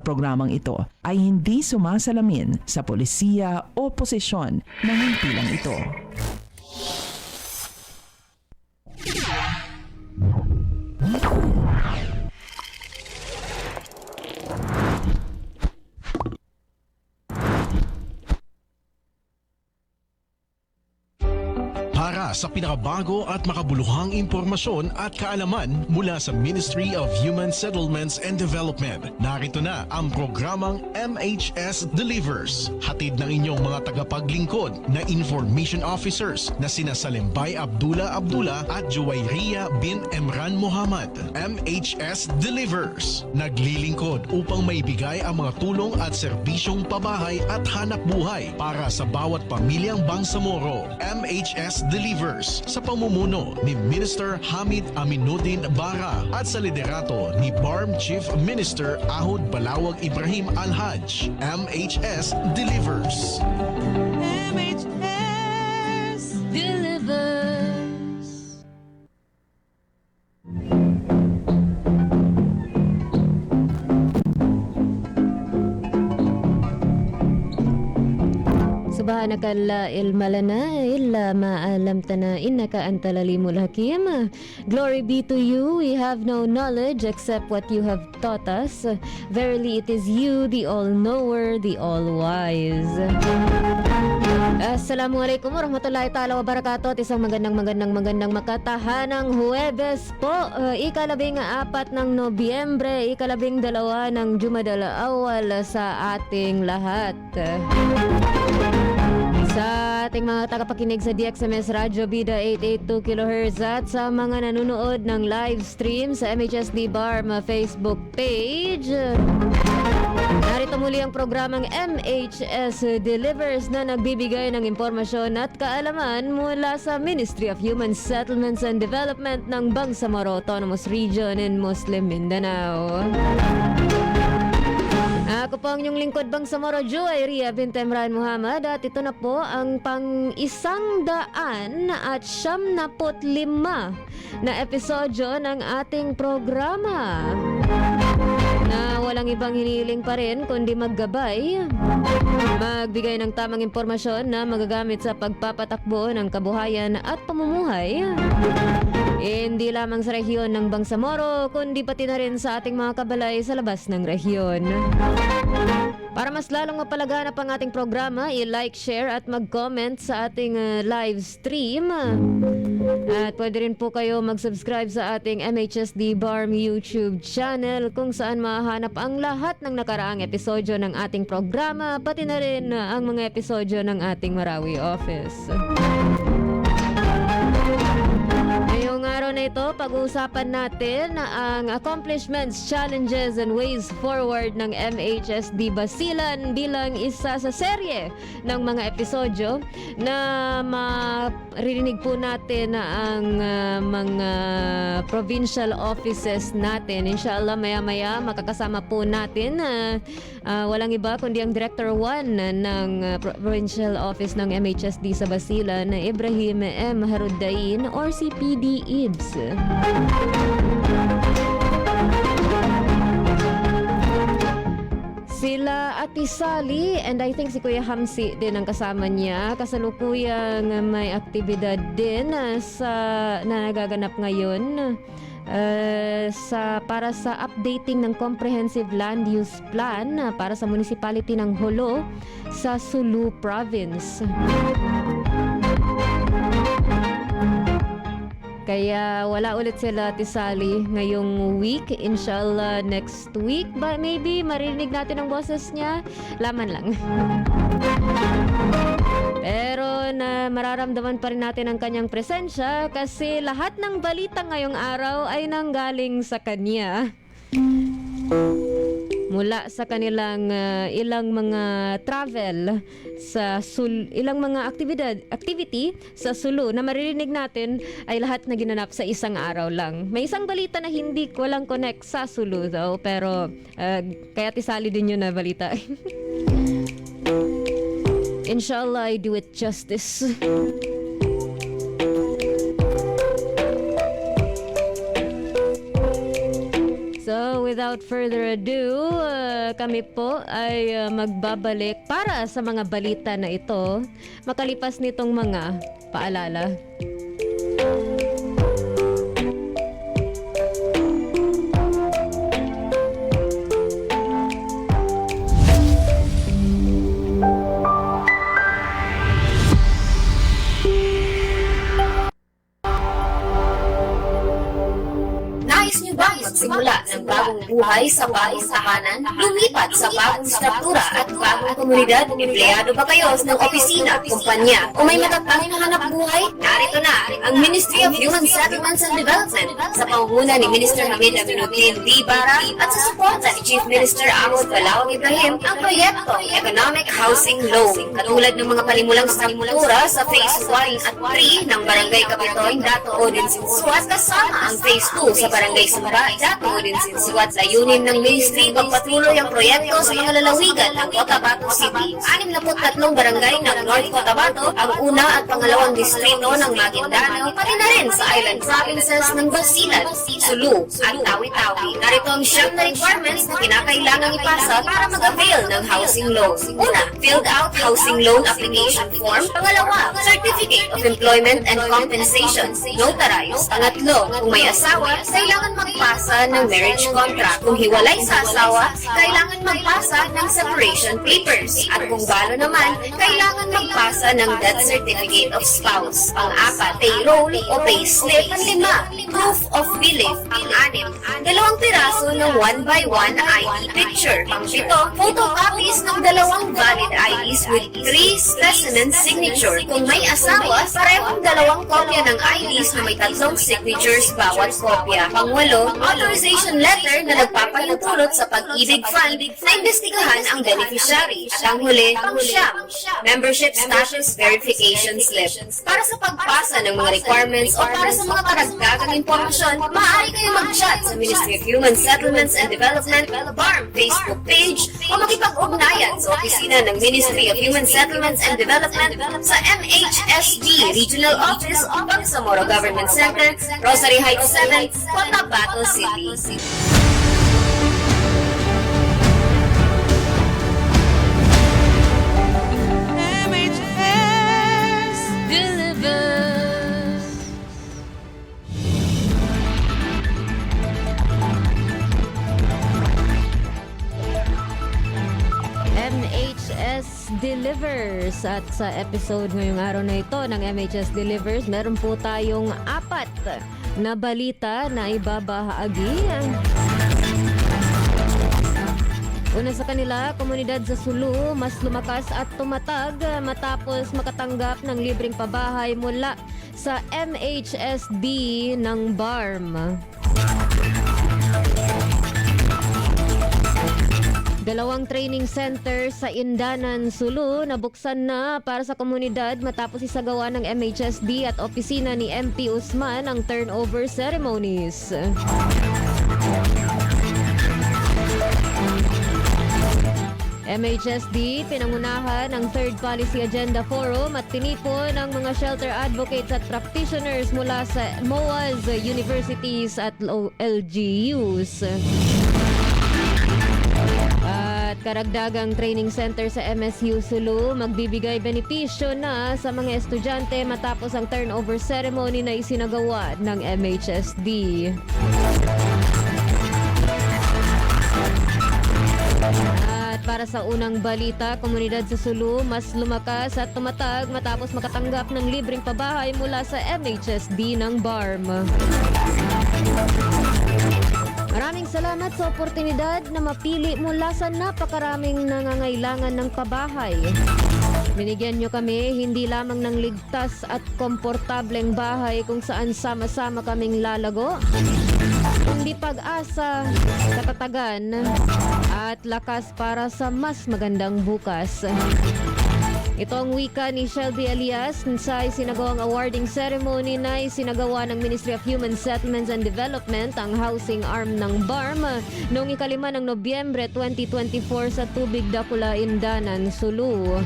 Programang ito ay hindi sumasalamin sa polisiya o posisyon ng himpilang ito. Para sa pinakabago at makabuluhang impormasyon at kaalaman mula sa Ministry of Human Settlements and Development, narito na ang programang MHS Delivers. Hatid ng inyong mga tagapaglingkod na information officers na sina Salimbay Abdullah at Juwayriya bin Emran Muhammad. MHS Delivers, naglilingkod upang maibigay ang mga tulong at serbisyong pabahay at hanap buhay para sa bawat pamilyang Bangsamoro. MHS Delivers sa pamumuno ni Minister Hamid Aminuddin Bara at sa liderato ni BARM Chief Minister Ahod Balawag Ibrahim Al-Haj. MHS Delivers. MHS Delivers. Subhanakalla ilma lana illa ma'alam tana innaka antal alimul hakim. Glory be to you. We have no knowledge except what you have taught us. Verily it is you, the all-knower, the all-wise. Assalamualaikum warahmatullahi ta'ala wabarakatuh. At isang magandang makatahanang Huwebes po, ikalabing-4 ng Nobyembre, ikalabing-2 ng Jumadal Awal sa ating lahat. Sa ating mga tagapakinig sa DXMS Radio Bida 882 kHz at sa mga nanonood ng live stream sa MHSD BARM Facebook page. Narito muli ang programang MHS Delivers na nagbibigay ng impormasyon at kaalaman mula sa Ministry of Human Settlements and Development ng Bangsamoro Autonomous Region in Muslim Mindanao. Ako po ang inyong lingkod Bangsamoro, Juwayriya bin Emran Muhammad, at ito na po ang pang-175 na episodyo ng ating programa na walang ibang hiniling pa rin kundi maggabay, magbigay ng tamang impormasyon na magagamit sa pagpapatakbo ng kabuhayan at pamumuhay, hindi lamang sa rehiyon ng Bangsamoro kundi pati na rin sa ating mga kabalay sa labas ng rehiyon. Para mas lalong mapalaganap ang ating programa, i-like, share at mag-comment sa ating live stream. At pwede rin po kayo mag-subscribe sa ating MHSD BARM YouTube channel kung saan mahanap ang lahat ng nakaraang episodyo ng ating programa, pati na rin ang mga episodyo ng ating Marawi office. Ngayong araw na ito, pag-uusapan natin ang accomplishments, challenges, and ways forward ng MHSD Basilan bilang isa sa serye ng mga episodyo na maririnig po natin ang mga provincial offices natin. Inshallah, maya-maya makakasama po natin walang iba kundi ang Director 1 ng Provincial Office ng MHSD sa Basilan, Ibrahim M. Haruddain or si PD IBS. Sila Ate Sally and I think si Kuya Hamsi din ang kasama niya. Kasalukuyang may aktibidad din na nagaganap ngayon para sa updating ng Comprehensive Land Use Plan para sa municipality ng Jolo sa Sulu Province. Kaya wala ulit sila Ate Sally ngayong week. Inshallah next week maybe maririnig natin ang boses niya. Laman lang. Pero na mararamdaman pa rin natin ang kanyang presensya kasi lahat ng balita ngayong araw ay nanggaling sa kanya. Mula sa kanilang ilang mga travel sa ilang mga activity sa Sulu na maririnig natin ay lahat na ginanap sa isang araw lang. May isang balita na hindi walang connect sa Sulu though, pero kaya tisali din yun na balita. Inshallah, I do it justice. So, without further ado, kami po ay magbabalik para sa mga balita na ito makalipas nitong mga paalala. Nais niyo bang magsimula ng bagong buhay sa bagong tahanan? Lumipat sa bagong struktura at bagong komunidad? Empleyado ba kayo ng opisina, kumpanya, o may matatanging hanap buhay? Narito na ang Ministry of Human Settlements and Development sa pangunguna ni Minister Hamid Aminuddin D. Bara at sa suporta ni Chief Minister Ahmad Balawag Ibrahim ang proyektong Economic Housing Loan. Katulad ng mga panimulang struktura sa Phase 1 at 3 ng Barangay Kapitoy, Dato Odin Sinsuat kasama ang Phase 2 sa Barangay Sumbay, Dato Odin Sinsuat. Layunin ng Ministry pagpatuloy ang proyekto sa mga lalawigan ng Cotabato City. 63 barangay ng North Cotabato, ang una at pangalawang distrito ng Maguindanao, pati na rin sa island provinces ng Basilan, Sulu at Tawi-Tawi. Narito ang siyam na requirements na kinakailangang ipasa para mag-avail ng housing loan. Una, filled out housing loan application form. Pangalawa, Certificate of Employment and Compensation, notarized. Pangatlo, kung may asawa, kailangan magpasa ng marriage contract. Kung hiwalay sa asawa, kailangan magpasa ng separation papers. At kung balo naman, kailangan magpasa ng death certificate of spouse. Pang-apat, payroll o payslip. Panglima, proof of belief. Pang-anim, 2 piraso ng 1x1 ID picture. Pang-pito, photocopies ng 2 valid IDs with 3 specimen signature. Kung may asawa, parehong 2 kopya ng IDs na may 3 signatures bawat kopya. Pang-walo, authorization letter na nagpapahintulot sa Pag-ibig Fund na imbestigahan ang beneficiary. At ang huli, pang-siyam, membership status verification slip. Para sa pagpasa ng mga requirements o para sa mga karagdagang impormasyon, maaari kayo mag-chat sa Ministry of Human Settlements and Development BARM Facebook page o makipag-ugnayan sa opisina ng Ministry of Human Settlements and Development sa MHSD Regional Office o Bangsamoro Government Center, Rosary Heights 7, Cotabato City. MHS delivers. MHS Delivers. At sa episode ngayong araw na ito ng MHS Delivers, meron po tayong 4 na balita na ibabahagi. Una sa kanila, komunidad sa Sulu mas lumakas at tumatag matapos makatanggap ng libreng pabahay mula sa MHSD ng BARM. 2 training center sa Indanan, Sulu nabuksan na para sa komunidad matapos isagawa ng MHSD at opisina ni MP Usman ang turnover ceremonies. MHSD pinangunahan ng Third Policy Agenda Forum at tinipon ng mga shelter advocates at practitioners mula sa MOAs, universities at LGUs. At karagdagang training center sa MSU Sulu magbibigay benepisyo na sa mga estudyante matapos ang turnover ceremony na isinagawa ng MHSD. At para sa unang balita, komunidad sa Sulu mas lumakas at tumatag matapos makatanggap ng libreng pabahay mula sa MHSD ng BARM. Maraming salamat sa oportunidad na mapili mula sa napakaraming nangangailangan ng pabahay. Binigyan nyo kami hindi lamang ng ligtas at komportableng bahay kung saan sama-sama kaming lalago, kundi pag-asa, katatagan, at lakas para sa mas magandang bukas. Ito ang wika ni Shelby Elias sa isinagawang awarding ceremony na isinagawa ng Ministry of Human Settlements and Development, ang housing arm ng BARM, noong 5 ng Nobyembre 2024 sa Tubig Dakula, Indanan, Sulu.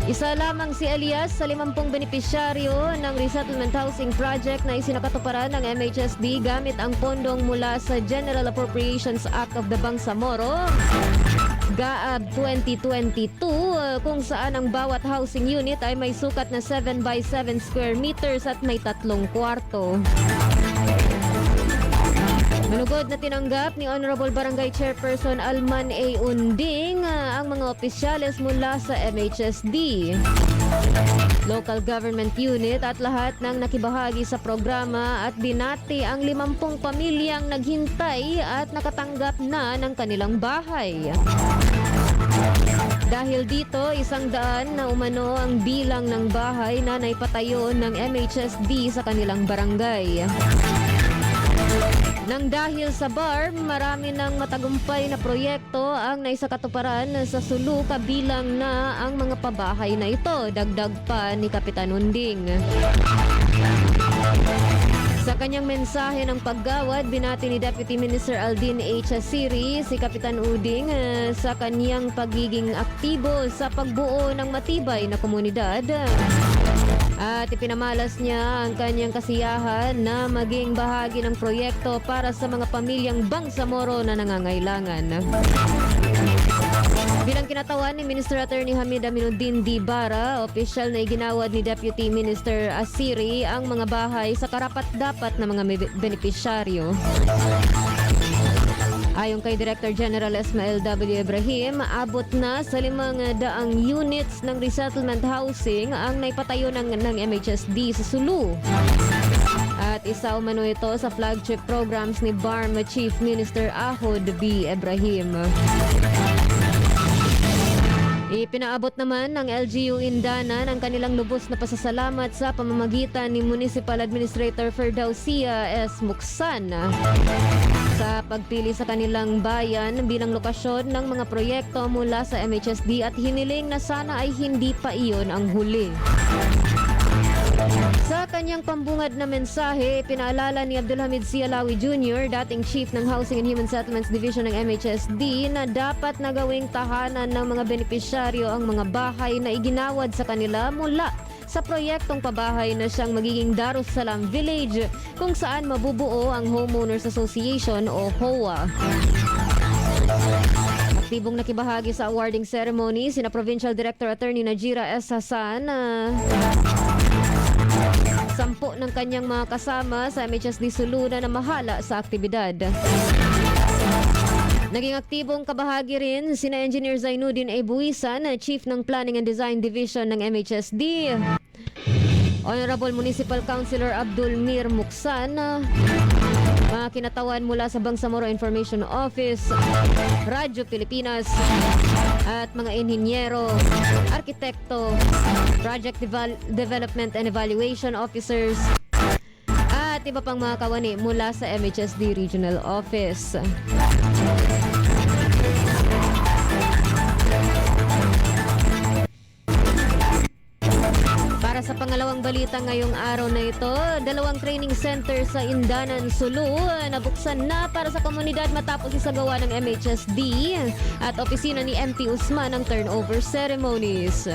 Isa lamang si Elias sa 50 benepisyaryo ng resettlement housing project na isinakatuparan ng MHSD gamit ang pondong mula sa General Appropriations Act of the Bangsamoro, GAAB 2022, kung saan ang bawat housing unit ay may sukat na 7 by 7 square meters at may 3 kwarto. Manugod na tinanggap ni Honorable Barangay Chairperson Alman A. Unding ang mga opisyales mula sa MHSD, local government unit at lahat ng nakibahagi sa programa at binati ang 50 pamilyang naghintay at nakatanggap na ng kanilang bahay. Dahil dito, 100 na umano ang bilang ng bahay na naipatayo ng MHSD sa kanilang barangay. Nang dahil sa BARM, marami ng matagumpay na proyekto ang naisakatuparan sa Sulu, kabilang na ang mga pabahay na ito, dagdag pa ni Kapitan Unding. Sa kanyang mensahe ng paggawad, binati ni Deputy Minister Aldin H. Asiri si Kapitan Uding sa kanyang pagiging aktibo sa pagbuo ng matibay na komunidad. At ipinamalas niya ang kanyang kasiyahan na maging bahagi ng proyekto para sa mga pamilyang Bangsamoro na nangangailangan. Bilang kinatawan ni Minister Attorney Hamid Aminuddin D. Bara, opisyal na iginawad ni Deputy Minister Asiri ang mga bahay sa karapat-dapat na mga benepisyaryo. Ayon kay Director General Esmael W. Ibrahim, abot na sa 500 units ng resettlement housing ang naipatayo ng MHSD sa Sulu. At isa umano ito sa flagship programs ni BARM Chief Minister Ahod B. Ibrahim. Ipinaabot naman ng LGU Indana ang kanilang lubos na pasasalamat sa pamamagitan ni Municipal Administrator Firdausia S. Muksan sa pagpili sa kanilang bayan bilang lokasyon ng mga proyekto mula sa MHSD at hiniling na sana ay hindi pa iyon ang huli. Sa kanyang pambungad na mensahe, pinaalala ni Abdul Hamid C. Alawi Jr., dating Chief ng Housing and Human Settlements Division ng MHSD, na dapat na gawing tahanan ng mga benepisyaryo ang mga bahay na iginawad sa kanila mula sa proyektong pabahay na siyang magiging Darussalam Village, kung saan mabubuo ang Homeowners Association o HOA. Aktibong nakibahagi sa awarding ceremony sina Provincial Director Attorney Najira S. Hasan, 10 ng kanyang mga kasama sa MHSD Sulu na namahala sa aktibidad. Naging aktibong kabahagi rin sina Engineer Zainuddin A. Buisan, Chief ng Planning and Design Division ng MHSD, Honorable Municipal Councilor Abdul Mir Muksan, mga kinatawan mula sa Bangsamoro Information Office, Radyo Pilipinas, at mga inhinyero, arkitekto, project development and evaluation officers, at iba pang mga kawani mula sa MHSD Regional Office. Para sa pangalawang balita ngayong araw na ito, 2 training center sa Indanan, Sulu nabuksan na para sa komunidad matapos isagawa ng MHSD at opisina ni MP Usman ang turnover ceremonies.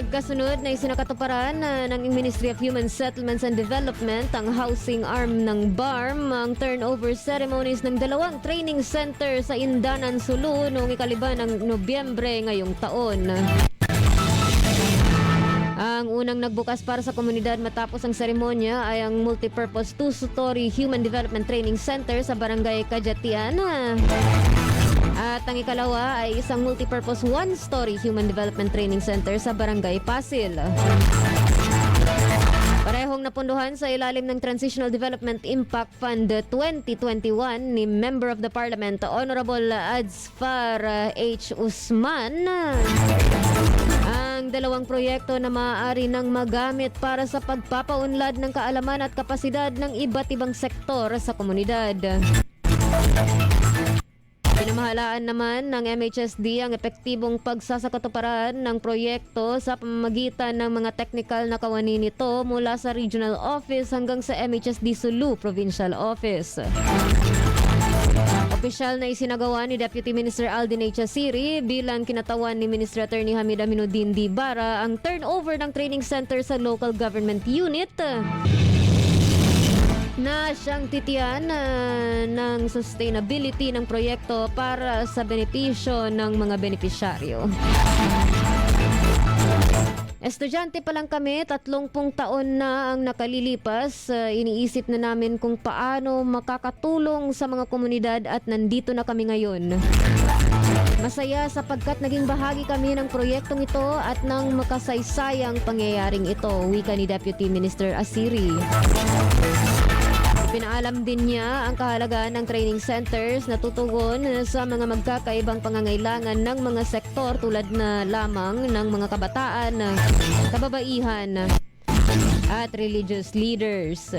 Magkasunod na isinakatuparan ng Ministry of Human Settlements and Development, ang housing arm ng BARM, ang turnover ceremonies ng 2 training center sa Indanan, Sulu noong 5 ng Nobyembre ngayong taon. Ang unang nagbukas para sa komunidad matapos ang seremonya ay ang multipurpose 2-story Human Development Training Center sa Barangay Kajatian. At ang ikalawa ay isang multipurpose 1-story Human Development Training Center sa Barangay Pasil. Parehong napunduhan sa ilalim ng Transitional Development Impact Fund 2021 ni Member of the Parliament Honorable Adsfar H. Usman ang 2 proyekto na maaari nang magamit para sa pagpapaunlad ng kaalaman at kapasidad ng iba't ibang sektor sa komunidad. Pinamahalaan naman ng MHSD ang epektibong pagsasakatuparan ng proyekto sa pamamagitan ng mga technical na kawani nito mula sa Regional Office hanggang sa MHSD Sulu Provincial Office. Opisyal na isinagawa ni Deputy Minister Aldin H. Asiri bilang kinatawan ni Minister Attorney Hamid Aminuddin Dibara ang turnover ng training center sa local government unit na siyang titiyan ng sustainability ng proyekto para sa benepisyo ng mga benepisyaryo. Estudyante pa lang kami, 30 taon na ang nakalilipas. Iniisip na namin kung paano makakatulong sa mga komunidad at nandito na kami ngayon. Masaya sapagkat naging bahagi kami ng proyektong ito at ng makasaysayang pangyayaring ito, wika ni Deputy Minister Asiri. Pinaalam din niya ang kahalagahan ng training centers na tutugon sa mga magkakaibang pangangailangan ng mga sektor tulad na lamang ng mga kabataan, kababaihan at religious leaders.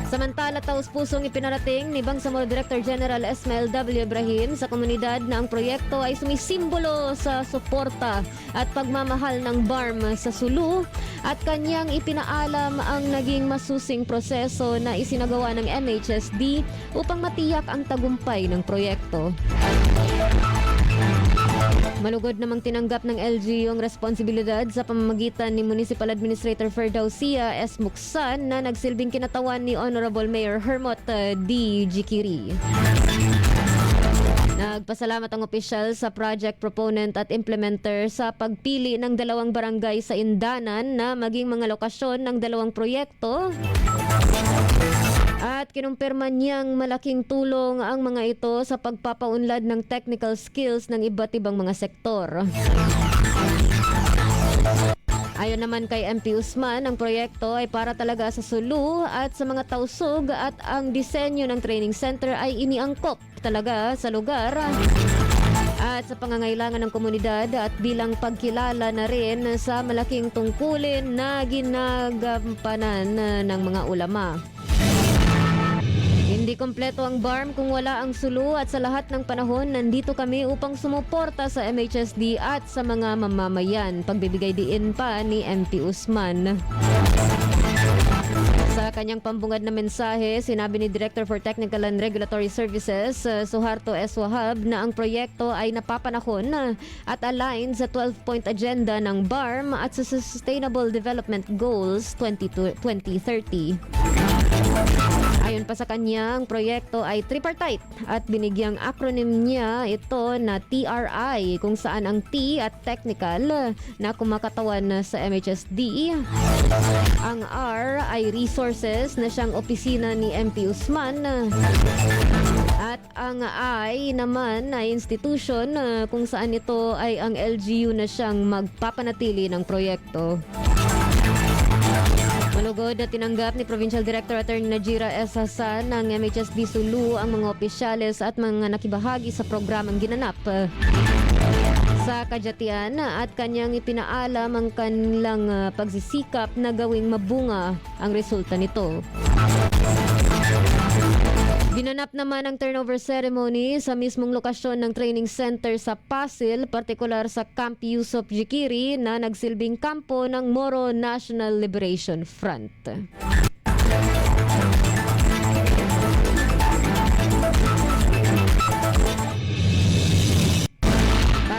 Samantala, taus-pusong ipinarating ni Bangsamoro Director General Esmael W. Ibrahim sa komunidad na ang proyekto ay sumisimbolo sa suporta at pagmamahal ng BARM sa Sulu at kanyang ipinaalam ang naging masusing proseso na isinagawa ng MHSD upang matiyak ang tagumpay ng proyekto. Malugod namang tinanggap ng LGU ang responsibilidad sa pamamagitan ni Municipal Administrator Ferdowsia S. Muksan na nagsilbing kinatawan ni Honorable Mayor Hermot D. Jikiri. Nagpasalamat ang opisyal sa project proponent at implementer sa pagpili ng 2 barangay sa Indanan na maging mga lokasyon ng 2 proyekto. At kinumpirma niyang malaking tulong ang mga ito sa pagpapaunlad ng technical skills ng iba't ibang mga sektor. Ayon naman kay MP Usman, ang proyekto ay para talaga sa Sulu at sa mga tausug at ang disenyo ng training center ay iniangkop talaga sa lugar at sa pangangailangan ng komunidad at bilang pagkilala na rin sa malaking tungkulin na ginagampanan ng mga ulama. Hindi kompleto ang BARM kung wala ang Sulu at sa lahat ng panahon nandito kami upang sumuporta sa MHSD at sa mga mamamayan. Pagbibigay diin pa ni MP Usman. Sa kanyang pambungad na mensahe, sinabi ni Director for Technical and Regulatory Services, Suharto S. Wahab, na ang proyekto ay napapanahon at aligned sa 12-point agenda ng BARM at sa Sustainable Development Goals 2030. Ayon pa sa kanya, ang proyekto ay tripartite at binigyang acronym niya ito na TRI kung saan ang T at technical na kumakatawan sa MHSD. Ang R ay resources na siyang opisina ni MP Usman. At ang I naman ay institution kung saan ito ay ang LGU na siyang magpapanatili ng proyekto. Malugod na tinanggap ni Provincial Director Attorney Najira S. Hasan ng MHSD Sulu ang mga opisyales at mga nakibahagi sa programang ginanap sa Kadyatian at kanyang ipinaalam ang kanilang pagsisikap na gawing mabunga ang resulta nito. Ginanap naman ang turnover ceremony sa mismong lokasyon ng training center sa Pasil, partikular sa Camp Yusuf Jikiri na nagsilbing kampo ng Moro National Liberation Front.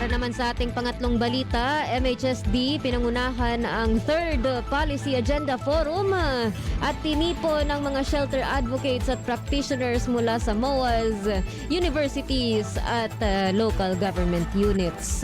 Naman sa ating pangatlong balita, MHSD pinangunahan ang 3rd Policy Agenda Forum at tinipo ng mga shelter advocates at practitioners mula sa MOAs, universities at local government units.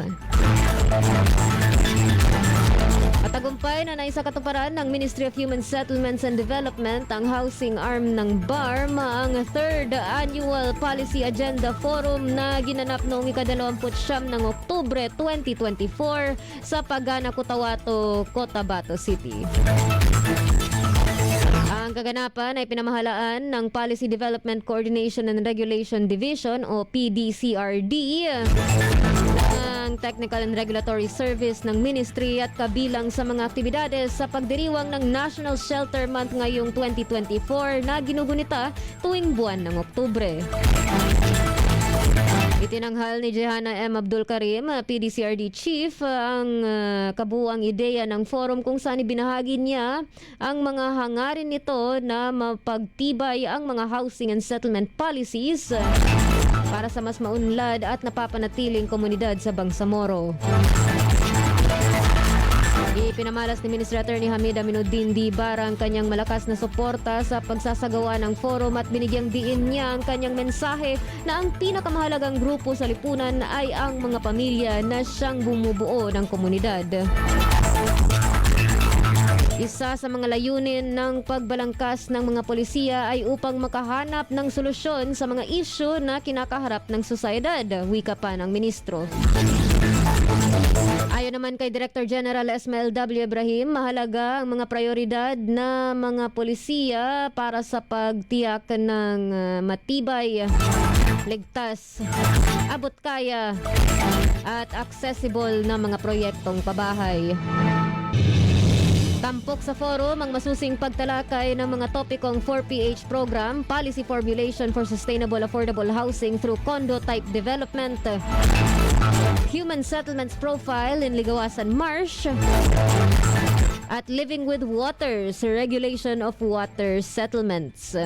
Patagumpay na naisakatuparan ng Ministry of Human Settlements and Development ang housing arm ng BARM ang 3rd Annual Policy Agenda Forum na ginanap noong ika-29 ng Oktubre 2024 sa Pagana, Cotabato, Cotabato City. Ang kaganapan ay pinamahalaan ng Policy Development Coordination and Regulation Division o PDCRD, ng Technical and Regulatory Service ng Ministry at kabilang sa mga aktibidades sa pagdiriwang ng National Shelter Month ngayong 2024 na ginugunita tuwing buwan ng Oktubre. Itinanghal ni Jehanna M. Abdul Karim, PDCRD Chief, ang kabuuang ideya ng forum kung saan ibinahagi niya ang mga hangarin nito na mapagtibay ang mga housing and settlement policies para sa mas maunlad at napapanatiling komunidad sa Bangsamoro. Ipinamalas ni Minister Attorney Hamid Aminuddin Dibar ang kanyang malakas na suporta sa pagsasagawa ng forum at binigyang diin niya ang kanyang mensahe na ang pinakamahalagang grupo sa lipunan ay ang mga pamilya na siyang bumubuo ng komunidad. Isa sa mga layunin ng pagbalangkas ng mga polisiya ay upang makahanap ng solusyon sa mga isyu na kinakaharap ng sosyedad, wika pa ng ministro. Ayon naman kay Director General Esmael W. Ibrahim, mahalaga ang mga prioridad na mga polisiya para sa pagtiyak ng matibay, ligtas, abot-kaya at accessible na mga proyektong pabahay. Tampok sa forum ang masusing pagtalakay ng mga topikong 4PH program, policy formulation for sustainable affordable housing through condo-type development, human settlements profile in Ligawasan Marsh, at living with waters, regulation of water settlements.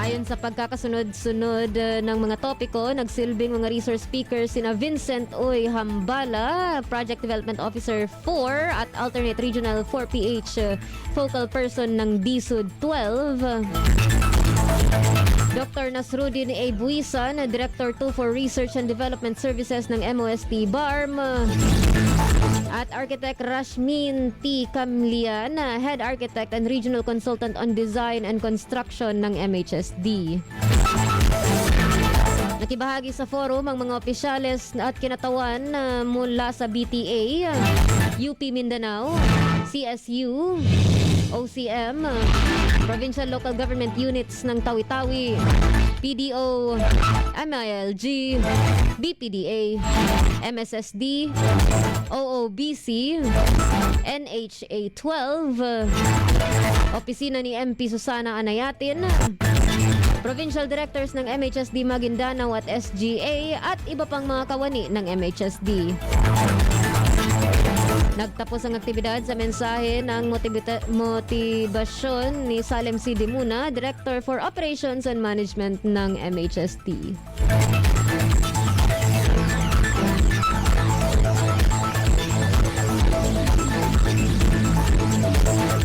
Ayon sa pagkakasunod-sunod ng mga topiko, nagsilbing mga resource speakers sina Vincent Uy Hambala, Project Development Officer 4 at Alternate Regional 4PH Focal Person ng DSUD 12. Dr. Nasruddin A. Buisan, Director 2 for Research and Development Services ng MOST BARM. At Architect Rashmin T. Kamlian, Head Architect and Regional Consultant on Design and Construction ng MHSD. Nakibahagi sa forum ang mga opisyales at kinatawan mula sa BTA, UP Mindanao, CSU, OCM, Provincial Local Government Units ng Tawi-Tawi, PDO, MILG, BPDA, MSSD, OOBC, NHA 12, Opisina ni MP Susana Anayatin, Provincial Directors ng MHSD Maguindanao at SGA at iba pang mga kawani ng MHSD. Nagtapos ang aktibidad sa mensahe ng motibasyon ni Salem C. Dimuna, Director for Operations and Management ng MHSD.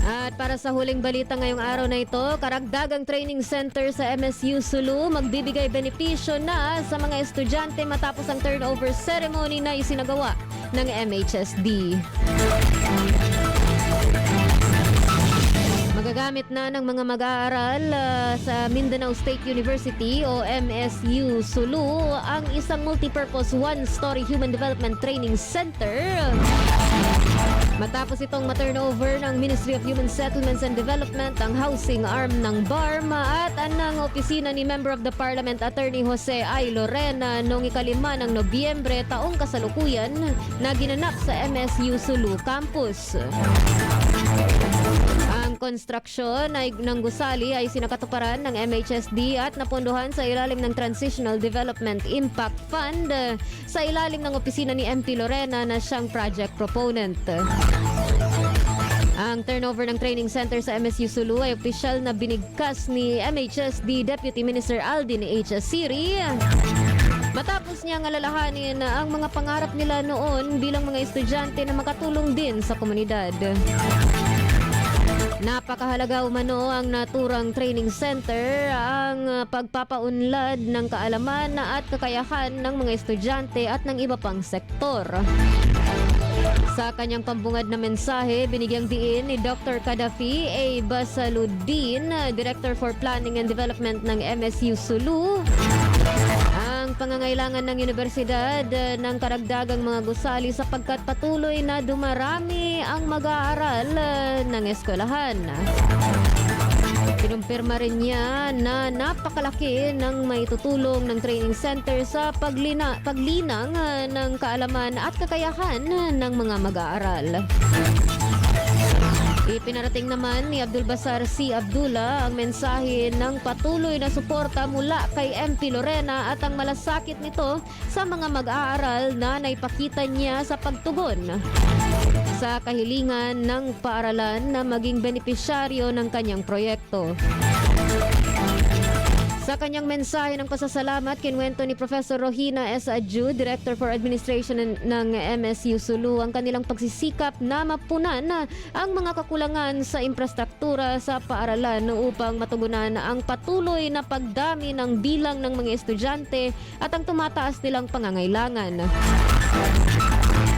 At para sa huling balita ngayong araw na ito, karagdagang training center sa MSU Sulu magbibigay benepisyo na sa mga estudyante matapos ang turnover ceremony na isinagawa ng MHSD. Magagamit na ng mga mag-aaral sa Mindanao State University o MSU Sulu ang isang multipurpose one-story human development training center. Matapos itong ma-turnover ng Ministry of Human Settlements and Development, ang housing arm ng BARM at ng opisina ni Member of the Parliament Attorney Jose I. Lorena noong 5 ng Nobyembre taong kasalukuyan na ginanap sa MSU Sulu Campus. Ang konstruksyon ng gusali ay sinakatuparan ng MHSD at napondohan sa ilalim ng Transitional Development Impact Fund sa ilalim ng opisina ni MP Lorena na siyang project proponent. Ang turnover ng training center sa MSU Sulu ay opisyal na binigkas ni MHSD Deputy Minister Aldin H. Asiri. Matapos niyang alalahanin ang mga pangarap nila noon bilang mga estudyante na makatulong din sa komunidad. Napakahalaga umano ang naturang training center, ang pagpapaunlad ng kaalaman at kakayahan ng mga estudyante at ng iba pang sektor. Sa kanyang pambungad na mensahe, binigyang diin ni Dr. Kadafi A. Basaluddin, Director for Planning and Development ng MSU Sulu, ang pangangailangan ng universidad ng karagdagang mga gusali sapagkat patuloy na dumarami ang mag-aaral ng eskwelahan. Kinumpirma rin niya na napakalaki ng maitutulong ng training center sa paglinang ng kaalaman at kakayahan ng mga mag-aaral. Ipinarating naman ni Abdul Basar C. Abdullah ang mensahe ng patuloy na suporta mula kay MP Lorena at ang malasakit nito sa mga mag-aaral na naipakita niya sa pagtugon sa kahilingan ng paaralan na maging benepisyaryo ng kanyang proyekto. Sa kanyang mensahe ng pasasalamat, kinwento ni Professor Rohina S. Adju, Director for Administration ng MSU Sulu, ang kanilang pagsisikap na mapunan ang mga kakulangan sa infrastruktura sa paaralan upang matugunan ang patuloy na pagdami ng bilang ng mga estudyante at ang tumataas nilang pangangailangan.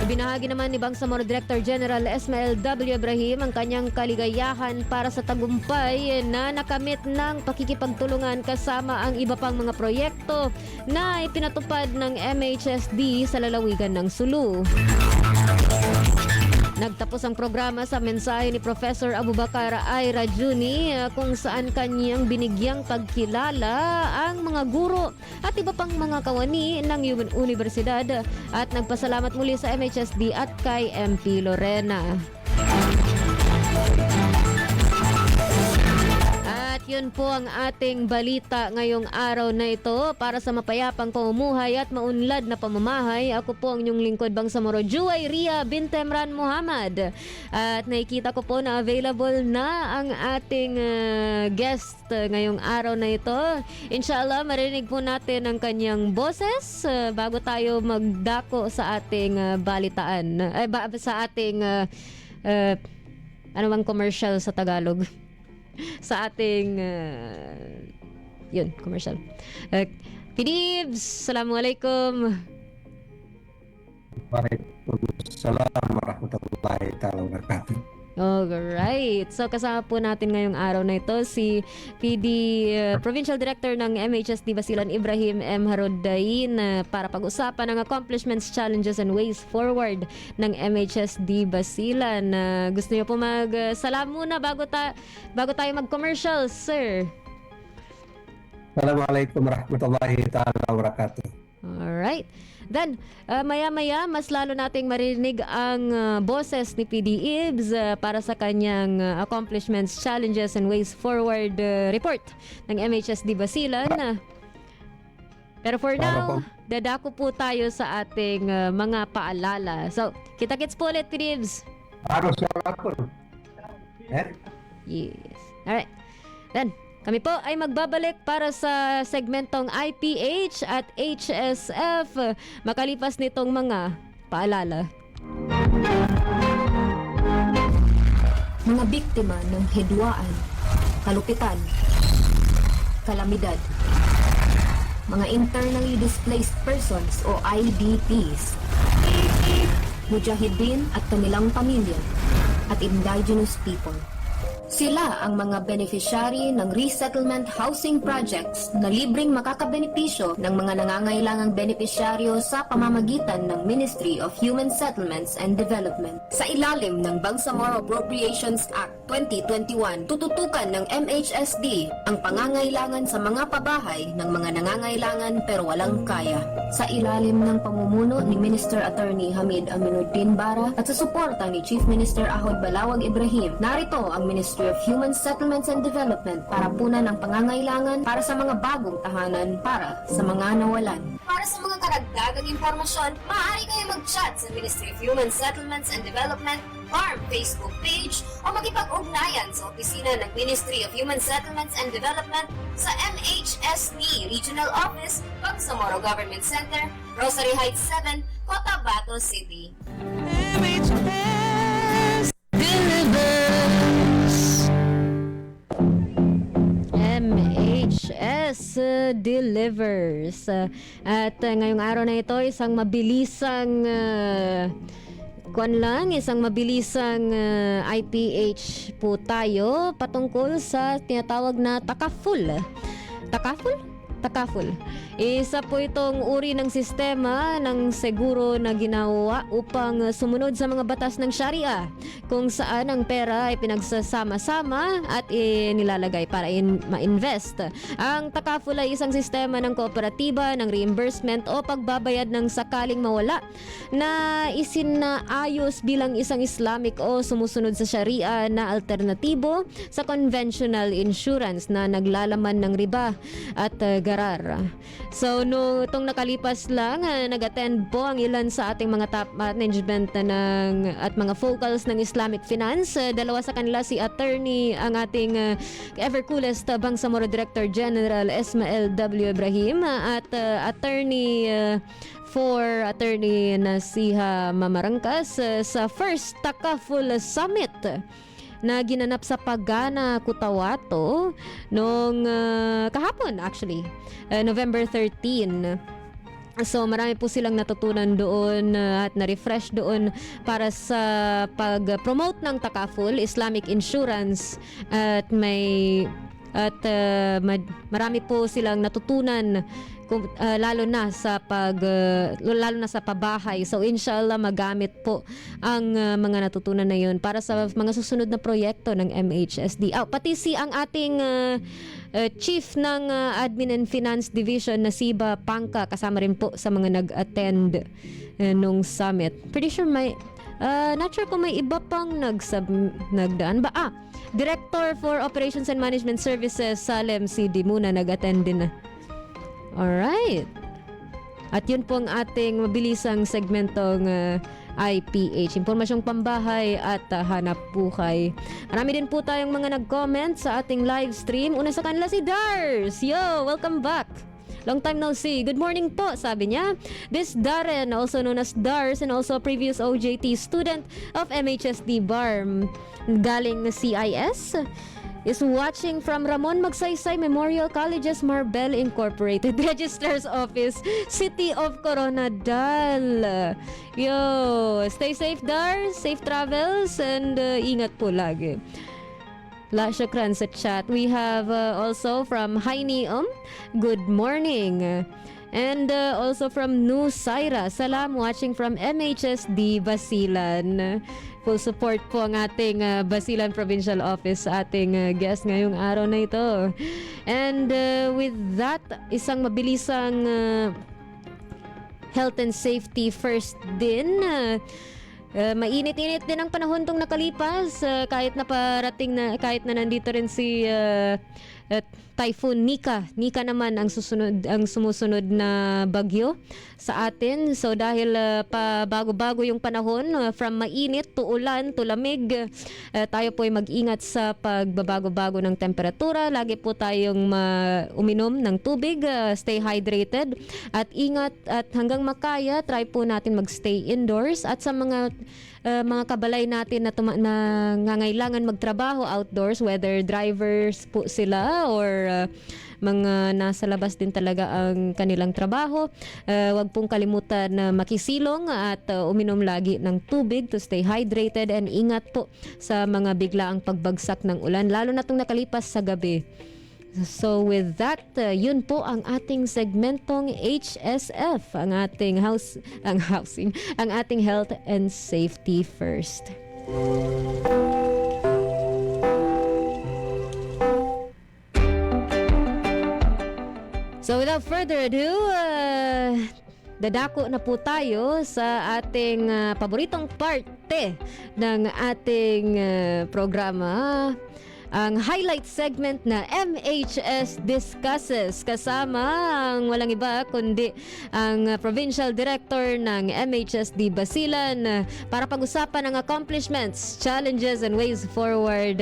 Ibinahagi naman ni Bangsamoro Director General Esmael W. Ibrahim ang kanyang kaligayahan para sa tagumpay na nakamit ng pakikipagtulungan kasama ang iba pang mga proyekto na ipinatupad ng MHSD sa lalawigan ng Sulu. Nagtapos ang programa sa mensahe ni Professor Abubakar I. Rajuni kung saan kanyang binigyang pagkilala ang mga guro at iba pang mga kawani ng universidad at nagpasalamat muli sa MHSD at kay MP Lorena. Yun po ang ating balita ngayong araw na ito para sa mapayapang pamumuhay at maunlad na pamamahay. Ako po ang inyong lingkod Bangsamoro Juay Ria Bintemran Muhammad. At nakikita ko po na available na ang ating guest ngayong araw na ito. Inshallah, marinig po natin ang kanyang boses bago tayo magdako sa ating balitaan. Sa ating ano bang commercial sa Tagalog? Sa ating yun, commercial. Pidibs, Assalamualaikum. Waalaikumsalam warahmatullahi ta'ala wabarakatuh. Alright. So kasama po natin ngayong araw na ito si PD Provincial Director ng MHSD Basilan Ibrahim M. Harodain para pag-usapan ang accomplishments, challenges and ways forward ng MHSD Basilan. Gusto niyo po mag-salam muna bago tayo mag-commercial, sir? Assalamualaikum warahmatullahi ta'ala wabarakatuh. Alright. Then, maya-maya, mas lalo nating marinig ang boses ni PD Ibs para sa kanyang accomplishments, challenges, and ways forward report ng MHSD Basilan. Pero for now, dadako po tayo sa ating mga paalala. So, kita-kits po ulit, PD Ibs. Araw sa hapon. Yes. Alright. Then, kami po ay magbabalik para sa segmentong IPH at HSF makalipas nitong mga paalala. Mga biktima ng hidwaan, kalupitan, kalamidad, mga internally displaced persons o IDPs, mujahideen at kanilang pamilya, at indigenous people. Sila ang mga beneficiary ng resettlement housing projects na libreng makakabenepisyo ng mga nangangailangang benepisyaryo sa pamamagitan ng Ministry of Human Settlements and Development. Sa ilalim ng Bangsamoro Appropriations Act 2021, tututukan ng MHSD ang pangangailangan sa mga pabahay ng mga nangangailangan pero walang kaya. Sa ilalim ng pamumuno ni Minister Attorney Hamid Aminuddin Bara at sa suporta ni Chief Minister Ahod Balawag Ibrahim, narito ang Ministry of Human Settlements and Development para punan ang pangangailangan para sa mga bagong tahanan para sa mga nawalan. Para sa mga karagdagang impormasyon, maaari kayo mag-chat sa Ministry of Human Settlements and Development FARM Facebook page o makipag-ugnayan sa opisina ng Ministry of Human Settlements and Development sa MHSD Regional Office, Bangsamoro Government Center, Rosary Heights 7, Cotabato City. MHS delivers. At ngayong araw na ito, isang mabilisang isang mabilisang IPH po tayo patungkol sa tinatawag na takaful. Takaful? Takaful. Isa po itong uri ng sistema ng seguro na ginawa upang sumunod sa mga batas ng Sharia, kung saan ang pera ay pinagsasama-sama at nilalagay para ma-invest. Ang Takaful ay isang sistema ng kooperatiba, ng reimbursement o pagbabayad ng sakaling mawala na isinaayos bilang isang Islamic o sumusunod sa Sharia na alternatibo sa conventional insurance na naglalaman ng riba at garar. So, itong nakalipas lang, nag-attend po ang ilan sa ating mga top management at mga focals ng Islamic Finance. Dalawa sa kanila si attorney, ang ating ever coolest Bangsamoro Director General Ismael W. Ibrahim at attorney Nasiha Mamarangkas sa first Takaful Summit na ginanap sa Pagana, Cotabato noong kahapon actually, November 13. So marami po silang natutunan doon at na-refresh doon para sa pag-promote ng Takaful Islamic Insurance at marami po silang natutunan lalo na sa pabahay. So inshallah magamit po ang mga natutunan na yun para sa mga susunod na proyekto ng MHSD. Pati ang ating Chief ng Admin and Finance Division na Siba Pangka kasama rin po sa mga nag-attend nung summit. Pretty sure not sure kung may iba pang nagdaan ba? Director for Operations and Management Services Salem CD muna nag-attend din na. Alright. At yun po ang ating mabilisang segmentong IPH, Impormasyong Pambahay at Hanap Buhay. Marami din po tayong mga nag-comment sa ating live stream. Una sa kanila si Dars. Yo, welcome back. Long time no see. Good morning po, sabi niya. This Darren, also known as Dars and also a previous OJT student of MHSD BARM, galing CIS, is watching from Ramon Magsaysay Memorial Colleges Marbel Incorporated Registrar's Office, City of Coronadal. Yo, stay safe Dars, safe travels, and ingat po lagi. Syukran sa chat. We have also from Haini good morning. And also from Nusaira, salam, watching from MHSD Basilan. Full support po ang ating Basilan Provincial Office sa ating guest ngayong araw na ito. And with that, isang mabilisang health and safety first din. Mainit-init din ang panahon tong nakalipas, kahit na nandito rin si Typhoon Nika. Nika naman ang sumusunod na bagyo sa atin. So dahil bago-bago yung panahon, from mainit to ulan to lamig, tayo po ay mag-ingat sa pagbabago-bago ng temperatura. Lagi po tayong uminom ng tubig, stay hydrated at ingat, at hanggang makaya try po natin magstay indoors. At sa mga kabalay natin na nangangailangan magtrabaho outdoors, whether drivers po sila or mga nasa labas din talaga ang kanilang trabaho, wag pong kalimutan na makisilong at uminom lagi ng tubig to stay hydrated, and ingat po sa mga biglaang pagbagsak ng ulan, lalo na itong nakalipas sa gabi. So with that, yun po ang ating segmentong HSF, ang ating ang ating health and safety first. So without further ado, dadako na po tayo sa ating paboritong parte ng ating programa, ang highlight segment na MHS Discusses, kasama ang walang iba kundi ang Provincial Director ng MHSD Basilan para pag-usapan ang accomplishments, challenges, and ways forward,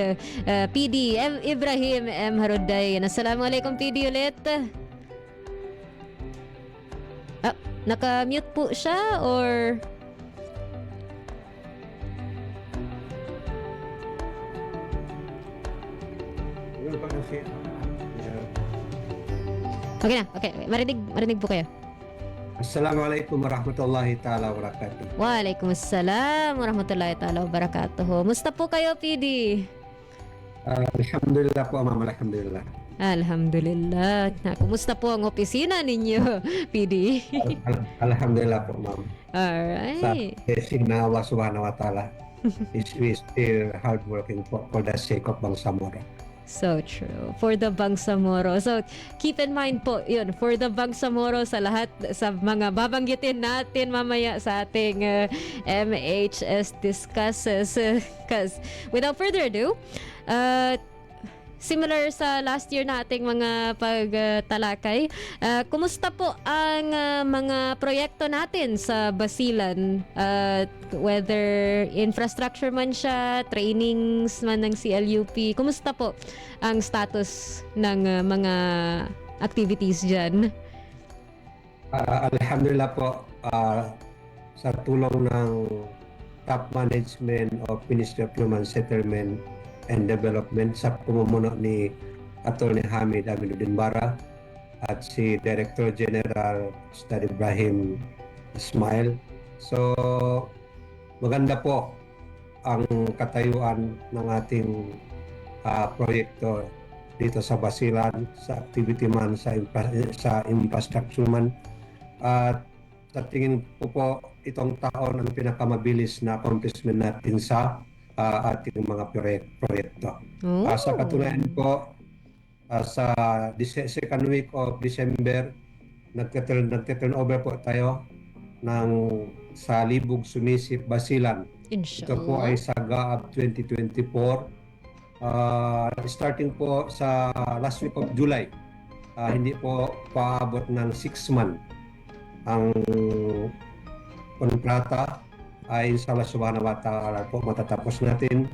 PD Ibrahim M. Harudayan. Assalamualaikum PD ulit. Naka-mute po siya or... Okay na, okay. Marinig po kayo. Assalamualaikum warahmatullahi ta'ala wabarakatuh. Waalaikumsalam warahmatullahi ta'ala wabarakatuh. Musta po kayo, PD? Alhamdulillah po, ma'am. Alhamdulillah. Alhamdulillah. Kumusta po ang opisina ninyo, PD? Alhamdulillah po, ma'am. Sa Alright. blessing na Allah subhanahu wa ta'ala, we still hardworking for the sake of Bangsamoro. So true. For the Bangsamoro. So, keep in mind po, yun, for the Bangsamoro sa lahat, sa mga babanggitin natin mamaya sa ating MHS discusses. Because, without further ado, similar sa last year nating mga pagtalakay, kumusta po ang mga proyekto natin sa Basilan? Whether infrastructure man siya, trainings man ng CLUP, kumusta po ang status ng mga activities dyan? Alhamdulillah po, sa tulong ng top management of Ministry of Human Settlement and Development sa pamumuno ni Atty. Hamid Aminuddin Bara at si Director General Ustad Ibrahim Ismail. So, maganda po ang katayuan ng ating proyekto dito sa Basilan, sa activity man, sa infrastructure man. At sa tingin po itong taon ang pinakamabilis na accomplishment natin sa ating mga proyekto. Sa katunayan po, sa second week of December, nagte-turn over po tayo sa Libog Sumisip Basilan. Ito po ay sa GAAB 2024. Starting po sa last week of July, hindi po paabot ng 6 months ang kontrata ay inshallah subhanahu wa ta'ala po matatapos natin.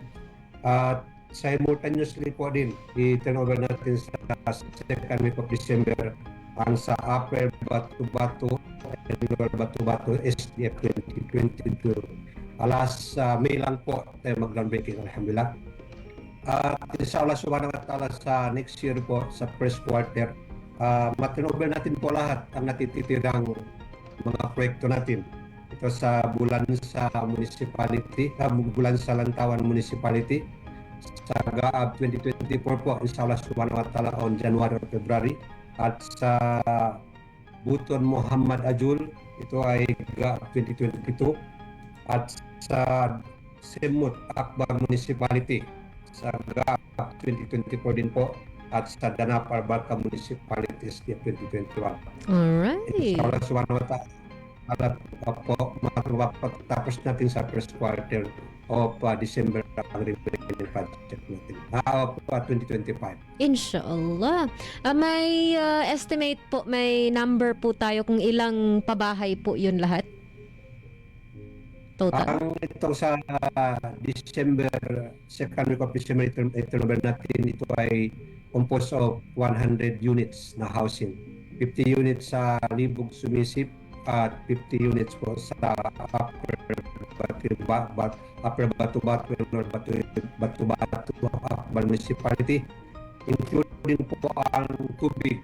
At simultaneously po din i-turnover natin sa second week of December ang sa Upper Batu-Batu and Lower Batu-Batu SDF 2022. Alas May lang po tayo mag-groundbreaking, alhamdulillah. At inshallah subhanahu wa ta'ala sa next year po sa first quarter, maturnover natin po lahat ang natitirang mga proyekto natin. Ito sa Bulansa Municipality, Bulansa Lantawan Municipality, sa GAAB 2024 po, inshallah subhanahu wa ta'ala on January or February. At sa Buton Muhammad Ajul, ito ay GAAB 2022. At sa Semut Akbar Municipality, sa GAAB 2024 din po. At sa Danapar Barca Municipality, SDF 2021. Alright. Inshallah subhanahu wa ta'ala po matapos natin sa first quarter of December ang remaining project natin. 2025. Inshallah. May estimate po, may number po tayo kung ilang pabahay po yun lahat? Total. Ang itong sa December, second week of December, turnover natin, ito ay composed of 100 units na housing. 50 units sa Libog Sumisip at 50 units po sa Upper Batu-Batu and Lower Batu-Batu Akbar Municipality, including po ang tubig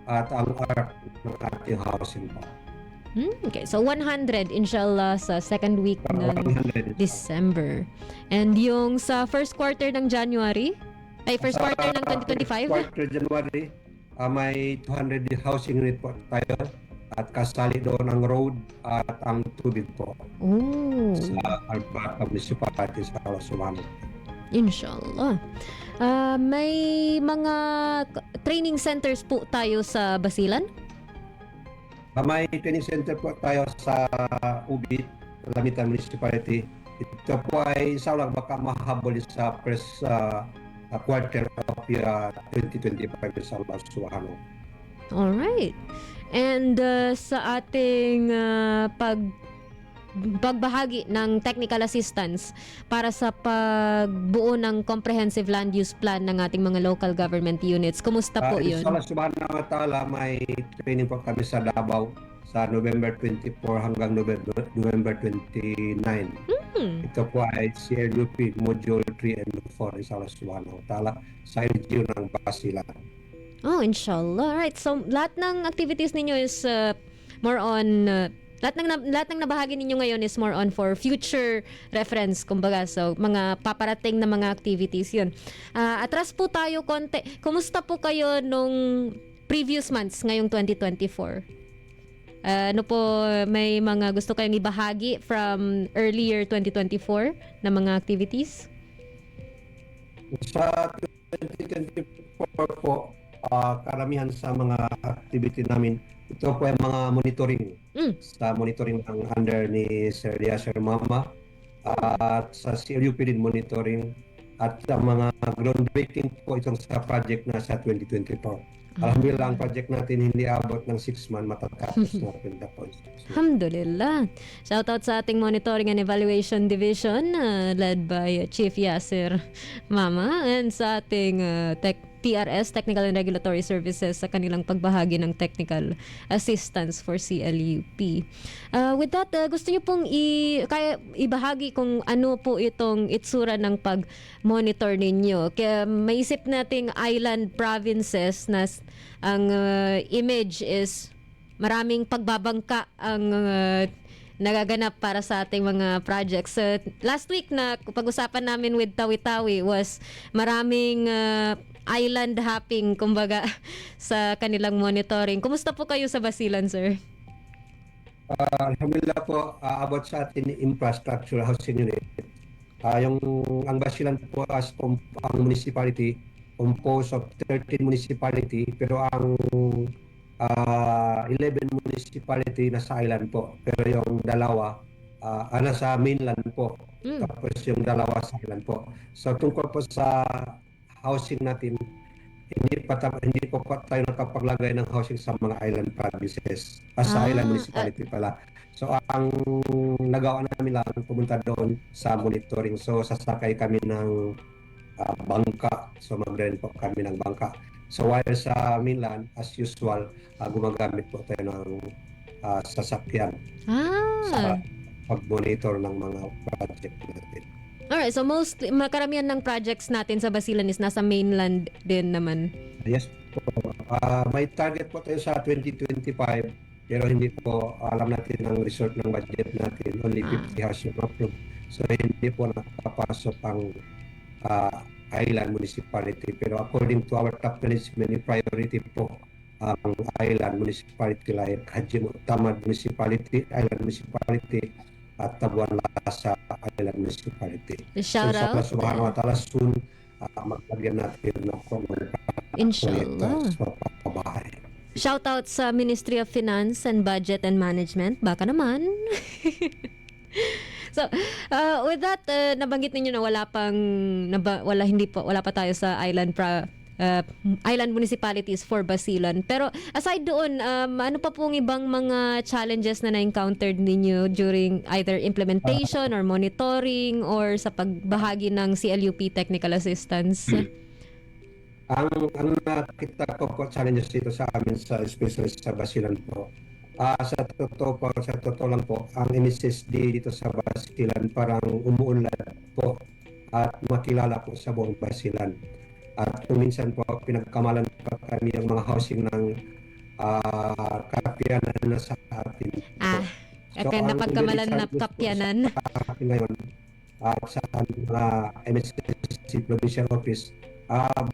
at ang ARC ng ating housing po. Okay, so 100 inshallah sa second week ng 100. December. And yung sa first quarter ng January, ay first quarter ng 2025? Quarter January, may 200 housing unit po tayo at kasali doon ang road at ang tubig po sa Albarca Municipality sa Kalasumano. Inshallah. May mga training centers po tayo sa Basilan? May training center po tayo sa Ubit, Lamitan Municipality. Ito po ay inshallah baka mahabol sa first quarter of 2025 sa Allah Subhanahu. Alright. And sa ating pagbahagi ng technical assistance para sa pagbuo ng comprehensive land use plan ng ating mga local government units, kumusta po yun? Inshallah subhanahu wa ta'ala, may training po kami sa Davao sa November 24 hanggang November 29. Ito po ay CLUP Module 3 and 4 inshallah subhanahu wa ta'ala sa LGU ng Basilan. Oh, inshallah. Right. So, lahat ng activities ninyo is more on lahat ng nabahagi ninyo ngayon is more on for future reference, kumbaga. So, mga paparating na mga activities yun. Atras po tayo konti. Kumusta po kayo nung previous months ngayong 2024? Ano po, may mga gusto kayong ibahagi from earlier 2024 na mga activities? Sa 2024 po, karamihan sa mga activity namin, ito po ay mga monitoring. Sa monitoring ng under ni Sir Dia, Sir Mama, at sa CLUP din monitoring, at sa mga groundbreaking po itong sa project na sa 2024. Alhamdulillah, ang project natin hindi abot ng 6 months matatapos natin na po. Alhamdulillah. Shoutout sa ating Monitoring and Evaluation Division led by Chief Yasir Mama, and sa ating TRS, Technical and Regulatory Services, sa kanilang pagbahagi ng technical assistance for CLUP. With that, gusto nyo pong ibahagi kung ano po itong itsura ng pag-monitor ninyo. Kaya maisip nating island provinces na ang image is maraming pagbabangka ang nagaganap para sa ating mga projects. Last week na pag-usapan namin with Tawi-Tawi was maraming island hopping, kumbaga, sa kanilang monitoring. Kumusta po kayo sa Basilan, sir? Alhamdulillah po, about sa atin infrastructure housing unit. Ang Basilan po as ang municipality, composed of 13 municipality, pero ang 11 municipality nasa island po. Pero yung dalawa, nasa mainland po. Tapos yung dalawa sa island po. So tungkol po sa housing natin, hindi po tayo nakapaglagay ng housing sa mga island provinces, sa island municipality pala. So ang nagawa namin lang, pumunta doon sa monitoring. So sasakay kami ng bangka. So mag-rent po kami ng bangka. So while sa mainland, as usual, gumagamit po tayo ng sasakyan sa pag-monitor ng mga project natin. Alright, so karamihan ng projects natin sa Basilan is nasa mainland din naman. Yes po. May target po tayo sa 2025, pero hindi po alam natin ang resort ng budget natin. Only 50 house yung approved. So hindi po nakapasok ang island municipality. Pero according to our top management, priority po ang island municipality like Haji Mu'tamad Municipality, Island Municipality, at Tabuan Lasa Island Municipality. Shout out. So sa subhanahu wa ta'ala soon, maglagyan natin ng Inshallah. sa papabahay. Shout out sa Ministry of Finance and Budget and Management. Baka naman. So, with that, nabanggit ninyo na wala pa tayo sa island municipalities for Basilan. Pero aside doon, ano pa pong ibang mga challenges na na-encountered ninyo during either implementation or monitoring or sa pagbahagi ng CLUP technical assistance? Ang nakita ko po challenges dito sa amin, especially sa Basilan po. Sa totoo lang po, ang MSSD dito sa Basilan parang umuunlad po at makilala po sa buong Basilan. At kung minsan po pinagkamalan pa kami ang mga housing ng kapyanan na sa atin. Napagkamalan na kapyanan. Ngayon, sa mga MSSC Provincial Office,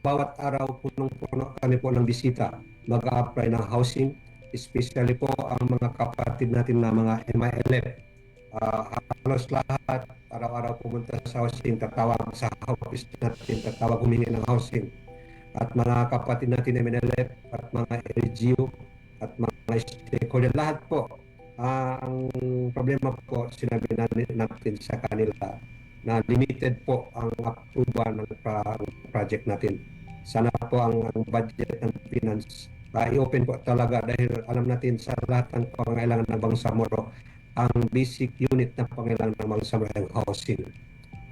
bawat araw punong-puno kami po ng bisita, mag-a-apply ng housing, especially po ang mga kapatid natin na mga MILF. Halos lahat, araw-araw pumunta sa housing, tatawag sa office natin, tatawag humingi ng housing. At mga kapatid natin MNLF at mga LGU at mga stakeholder, lahat po. Ang problema po, sinabi natin sa kanila na limited po ang approval ng project natin. Sana po ang budget ng finance i-open po talaga dahil alam natin sa lahat ng pangailangan ng Bangsamoro, ang basic unit na pangailangan ng Bangsamoro ang housing.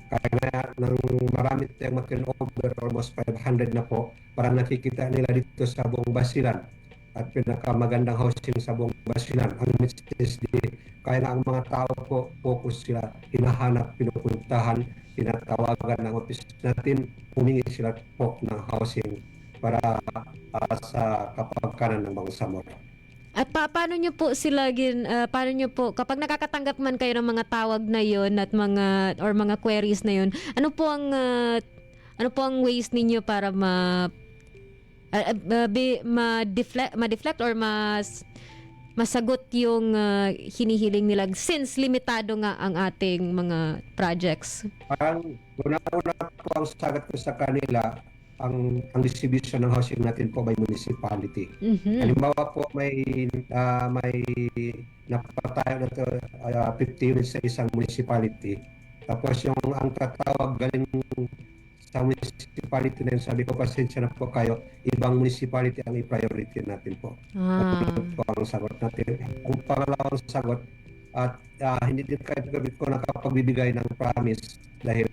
Kaya nang marami tayong ma-turnover, almost 500 na po, parang nakikita nila dito sa buong Basilan at pinakamagandang housing sa buong Basilan, ang MSSD. Kaya na ang mga tao po, focus sila, hinahanap, pinupuntahan, tinatawagan ng office natin, humingi sila po ng housing para sa kapagkanan ng Bangsamoro. At paano nyo po sila paano nyo po kapag nakakatanggap man kayo ng mga tawag na yon at mga queries na yon, ano po ang ways ninyo para ma-deflect or masagot yung hinihiling nila since limitado nga ang ating mga projects? Parang una-una po ang sagot ko sa kanila, ang distribution ng housing natin po by municipality. Halimbawa po may napatayo na to 50 units sa isang municipality. Tapos ang tatawag galing sa municipality na yun, sabi ko, pasensya na po kayo, ibang municipality ang i-priority natin po. Po ang sagot natin. Ang pangalawang sagot, at hindi din ko nakapagbibigay ng promise dahil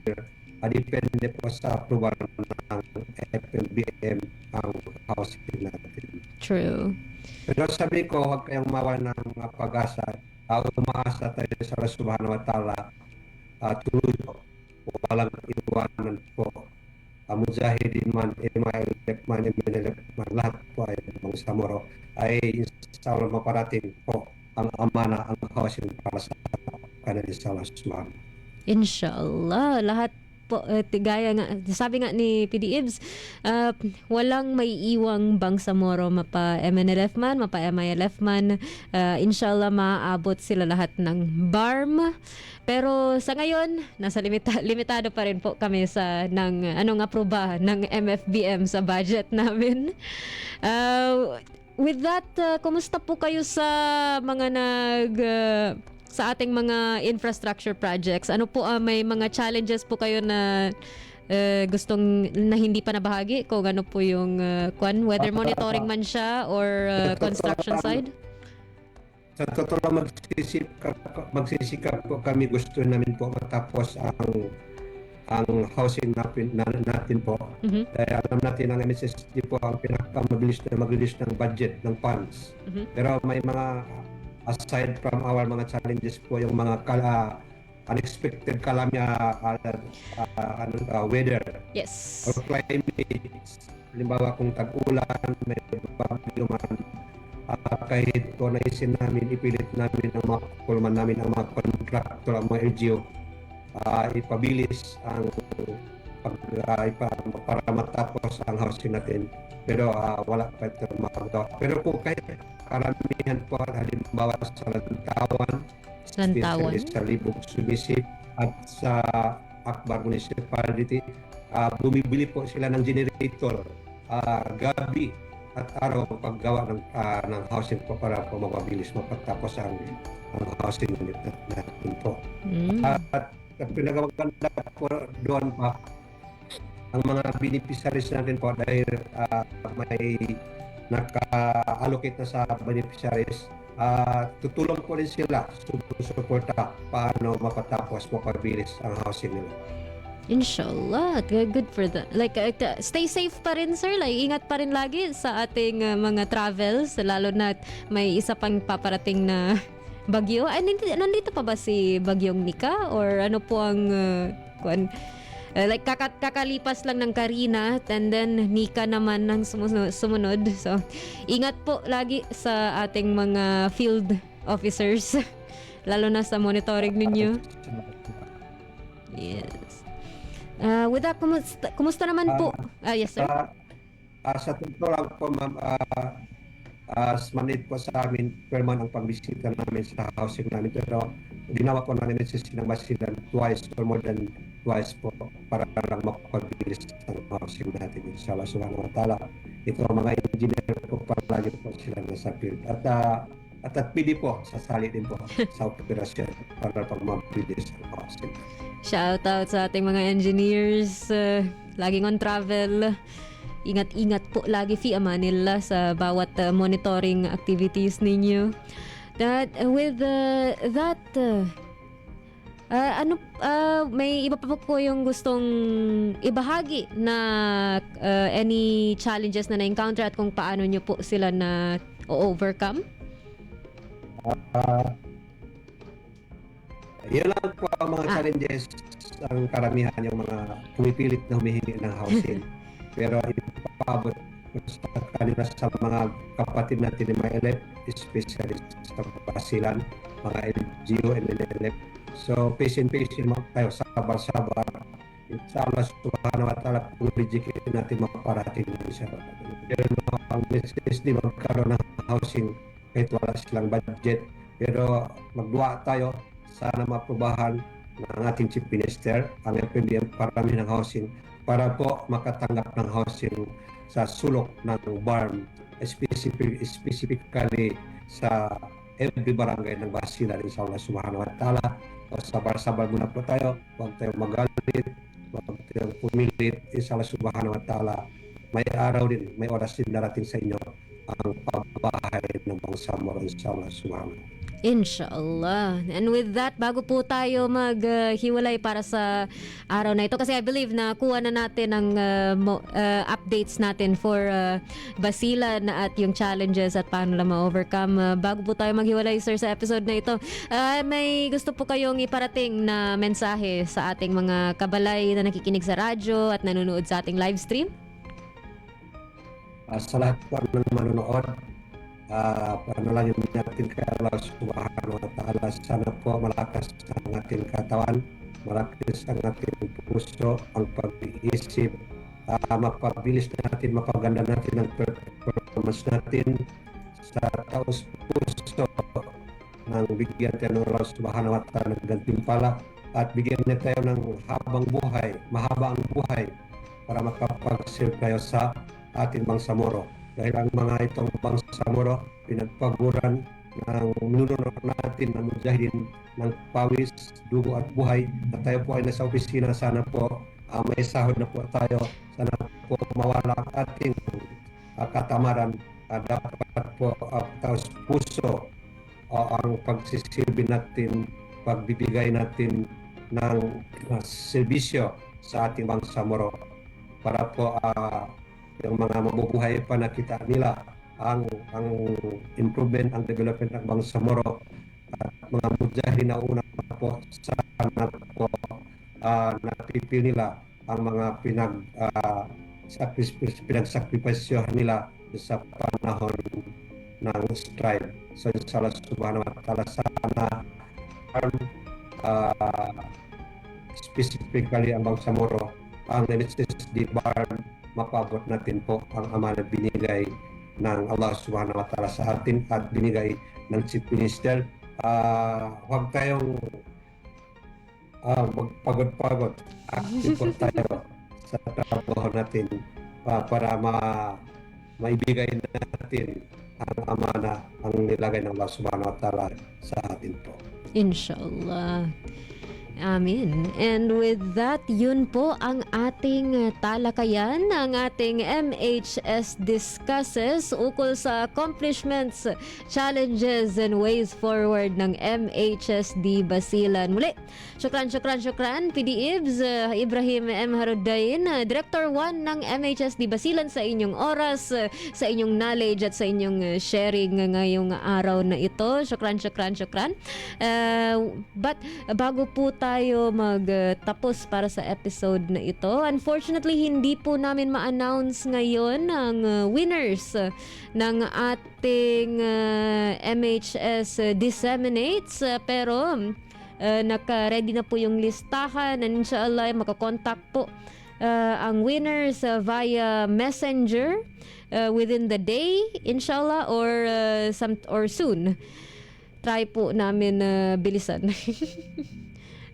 depende po sa approval ng FMBM ang housing natin. True. Pero sabi ko, huwag kayong mawala ng pag-asa. Umaasa tayo sa Allah Subhanahu wa Ta'ala. Tuloy po. Walang iwanan po. Mujahidin man, MILF man, MNLF man, lahat po ay mga samuro ay inshallah maparating po ang amana, ang housing para sa kanila sa Allah Subhanahu. Inshallah, lahat po, gaya nga, sabi nga ni PDIBS, walang may iwang Bangsamoro, mapa MNLF man, mapa MILF man, inshallah maaabot sila lahat ng BARM. Pero sa ngayon, nasa limitado pa rin po kami ng aproba ng MFBM sa budget namin. With that, kumusta po kayo sa mga sa ating mga infrastructure projects? Ano po may mga challenges po kayo na gustong na hindi pa nabahagi? Kung ano po yung weather monitoring man siya or construction side? Sa totoo magsisikap po kami, gusto namin po matapos ang housing natin po. Dahil alam natin ang MSSD po ang pinakamabilis na mag-release ng budget ng funds. Pero may mga aside from our mga challenges po, yung mga unexpected weather. Yes. Or climate. Halimbawa kung tag-ulan, may bagyo man, kahit po naisin namin, ipilit namin ang mga kulman namin, ang mga contractor, ang mga LGU, ipabilis ang para matapos ang housing natin. Pero wala pa ito makagawa. Pero kung kahit karamihan po, halimbawa sa Lantawan, sa Libog Sumisip at sa Akbar Municipality, bumibili po sila ng generator gabi at araw paggawa ng housing po para po mapabilis mapagtapos ang housing unit natin po. At pinagawaganda po doon pa ang mga beneficiaries natin po dahil may naka-allocate na sa beneficiaries, tutulong po rin sila suporta paano mapatapos mapabilis ang housing nila. Inshallah, good for that. Like, stay safe pa rin, sir. Like, ingat pa rin lagi sa ating mga travels, lalo na may isa pang paparating na bagyo. Ay, nandito pa ba si Bagyong Nika? Or ano po ang like kakalipas lang ng Karina and then Nika naman ng sumunod. So, ingat po lagi sa ating mga field officers, lalo na sa monitoring ninyo. Yes. With that, kumusta naman po? Yes, sir. Sa totoo lang po, ma'am, manid po sa amin, perman ang pagbisita namin sa housing namin. Pero ginawa po namin ng Basilan twice or more than twice po para lang mapabilis ang housing natin. Inshallah Subhanahu wa Ta'ala. Ito ang mga engineer po, palagi po sila nasa field. At PD po, sasali din po sa operasyon para pag mabilis ang housing. Shout out sa ating mga engineers, laging on travel. Ingat-ingat po lagi fi amanillah sa bawat monitoring activities ninyo. That with that may iba pa po yung gustong ibahagi na any challenges na na-encounter at kung paano nyo po sila na overcome? Yun lang po ang mga challenges, ang karamihan yung mga pumipilit na humihingi ng housing. Pero ipaabot sa kanila sa mga kapatid natin ni MILF especially sa Basilan, mga LGU, MNLF. So, patient-patient tayo, sabar-sabar. Sa Allah subhanahu wa ta'ala, kung rejectin natin mapaparating din siya. Pero ang message di magkaroon ng housing kahit wala silang budget. Pero magduwa tayo, sana maprobahan ng ating Chief Minister ang FMDM parami ng housing para po makatanggap ng housing sa sulok ng BARM, specifically sa every barangay ng Basilan, inshallah subhanahu wa ta'ala. O sabar-sabar muna po tayo, huwag tayong magalit, huwag tayong pumilit, inshallah subhanahu wa ta'ala. May araw din, may oras din darating sa inyo ang pagbahay ng Bangsamoro, inshallah subhanahu. Inshallah. And with that, bago po tayo maghiwalay para sa araw na ito, kasi I believe na kuha na natin ang updates natin for Basilan at yung challenges at paano lang ma-overcome. Bago po tayo maghiwalay, sir, sa episode na ito, may gusto po kayong iparating na mensahe sa ating mga kabalay na nakikinig sa radyo at nanonood sa ating live stream? Sa lahat po ng manonood, panalangin natin kay Allah subhanahu wa ta'ala, sana po malakas ang ating katawan, malakas ang ating puso, ang pag-iisip, mapabilis natin, mapaganda natin ang performance natin sa taos puso ng bigyan tayo ng Allah subhanahu wa ta'ala ng gantimpala at bigyan na tayo ng habang buhay, mahaba ang buhay para makapag-serve tayo sa ating Bangsamoro. Dahil ang mga itong Bangsamoro, pinagpaguran ng minunod natin ng mujahidin ng pawis, dugo at buhay. At tayo po ay nasa opisina, sana po may sahod na po tayo. Sana po mawala ang ating katamaran. Dapat po taos puso ang pagsisilbi natin, pagbibigay natin ng serbisyo sa ating Bangsamoro para po yung mga mabubuhay pa nakita nila ang improvement, ang development ng Bangsamoro at mga mujahidin na una po sana po napipil nila ang mga pinagsakripisyo nila sa panahon ng strife. So inshallah subhanahu wa ta'ala, sana specifically ang Bangsamoro, ang NSSD BARM, mapabot natin po ang amanat binigay ng Allah subhanahu wa ta'ala sa atin at binigay ng Chief Minister. Huwag tayong magpagod-pagod. Active po tayo sa trabaho natin para maibigay natin ang amana, ang nilagay ng Allah subhanahu wa ta'ala sa atin po. Inshallah. Amin. And with that, yun po ang ating talakayan, ang ating MHS Discusses ukol sa accomplishments, challenges, and ways forward ng MHSD Basilan. Muli, syukran, PD Ibs, Ibrahim M. Harudain, Director 1 ng MHSD Basilan, sa inyong oras, sa inyong knowledge at sa inyong sharing ngayong araw na ito. Syukran. But bago po tayo magtapos para sa episode na ito, unfortunately hindi po namin ma-announce ngayon ang winners ng ating MHS Disseminates, pero naka-ready na po yung listahan and inshallah makakontakt po ang winners via messenger within the day, inshallah, or soon. Try po namin bilisan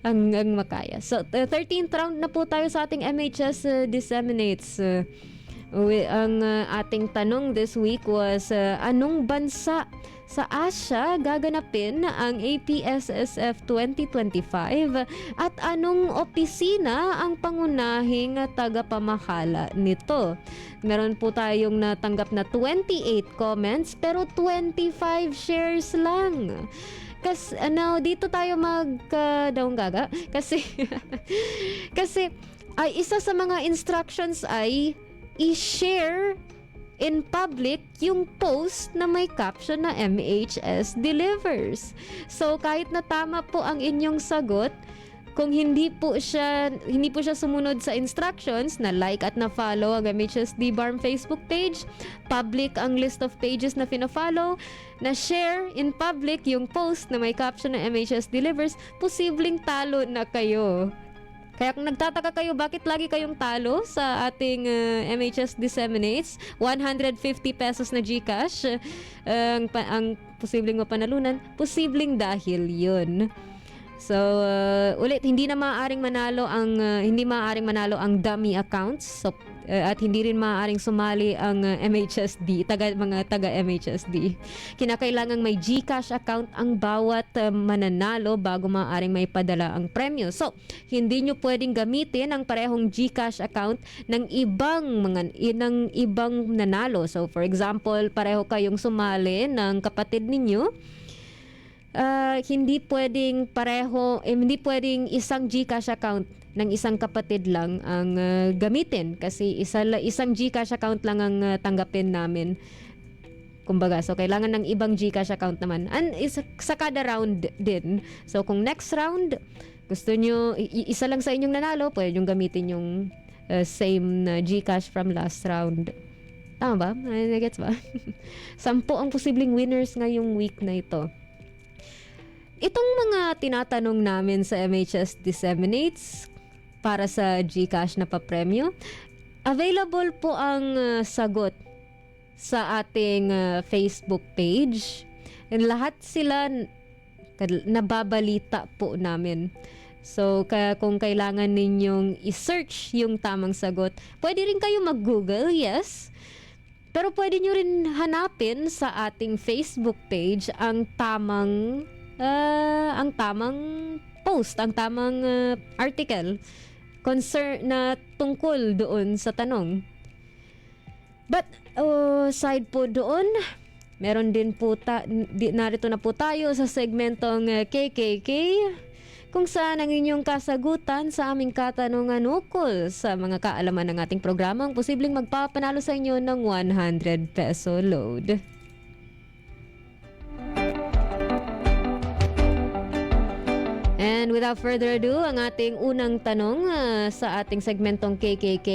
ang makaya. So 13th round na po tayo sa ating MHS Disseminates. Ang ating tanong this week was, anong bansa sa Asia gaganapin ang APSSF 2025 at anong opisina ang pangunahing tagapamahala nito? Meron po tayong natanggap na 28 comments pero 25 shares lang. Kasi now dito tayo magdaong gaga kasi kasi ay isa sa mga instructions ay i-share in public yung post na may caption na MHS delivers. So kahit na tama po ang inyong sagot, kung hindi po siya sumunod sa instructions na like at na follow ang MHSD BARM Facebook page, public ang list of pages na fina-follow, na share in public yung post na may caption na MHS delivers, posibleng talo na kayo. Kaya kung nagtataka kayo bakit lagi kayong talo sa ating MHS Disseminates, 150 pesos na GCash ang posibleng mapanalunan, posibleng dahil yun. So, ulit, hindi maaaring manalo ang dummy accounts. So, at hindi rin maaaring sumali ang MHSD, mga taga MHSD. Kinakailangang may GCash account ang bawat mananalo bago maaaring may padala ang premyo. So, hindi nyo pwedeng gamitin ang parehong GCash account ng ibang nanalo. So, for example, pareho kayong sumali ng kapatid ninyo. Hindi pwedeng isang GCash account ng isang kapatid lang ang gamitin kasi isang GCash account lang ang tanggapin namin. Kumbaga, so kailangan ng ibang GCash account naman. And sa kada round din. So kung next round gusto nyo, isa lang sa inyong nanalo, pwede nyo gamitin yung same na GCash from last round. Tama ba? Nagets ba? 10 ang posibleng winners ngayong week na ito. Itong mga tinatanong namin sa MHS Disseminates para sa GCash na papremyo, available po ang sagot sa ating Facebook page. And lahat sila nababalita po namin. So, kung kailangan ninyong i-search yung tamang sagot, pwede rin kayo mag-Google, yes. Pero pwede nyo rin hanapin sa ating Facebook page ang tamang post, ang tamang article na tungkol doon sa tanong. But side po doon, meron din po narito na po tayo sa segmentong KKK kung saan ang inyong kasagutan sa aming katanungan ukol sa mga kaalaman ng ating programang posibleng magpapanalo sa inyo ng 100 peso load. And without further ado, ang ating unang tanong sa ating segmentong KKK.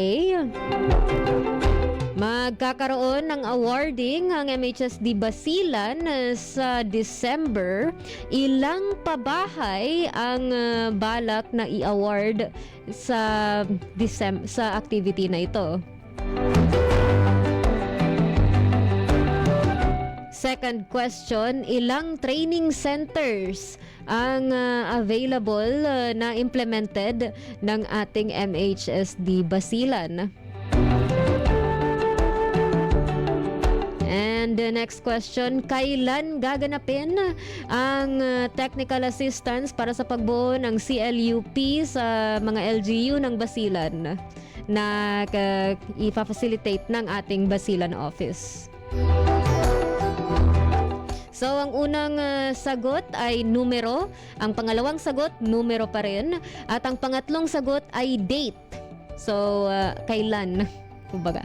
Magkakaroon ng awarding ang MHSD Basilan sa December. Ilang pabahay ang balak na i-award sa activity na ito? Second question, ilang training centers ang available na implemented ng ating MHSD Basilan? And the next question, kailan gaganapin ang technical assistance para sa pagbuo ng CLUP sa mga LGU ng Basilan na i-facilitate ng ating Basilan office? So, ang unang sagot ay numero, ang pangalawang sagot, numero pa rin, at ang pangatlong sagot ay date. So, kailan? Kumbaga.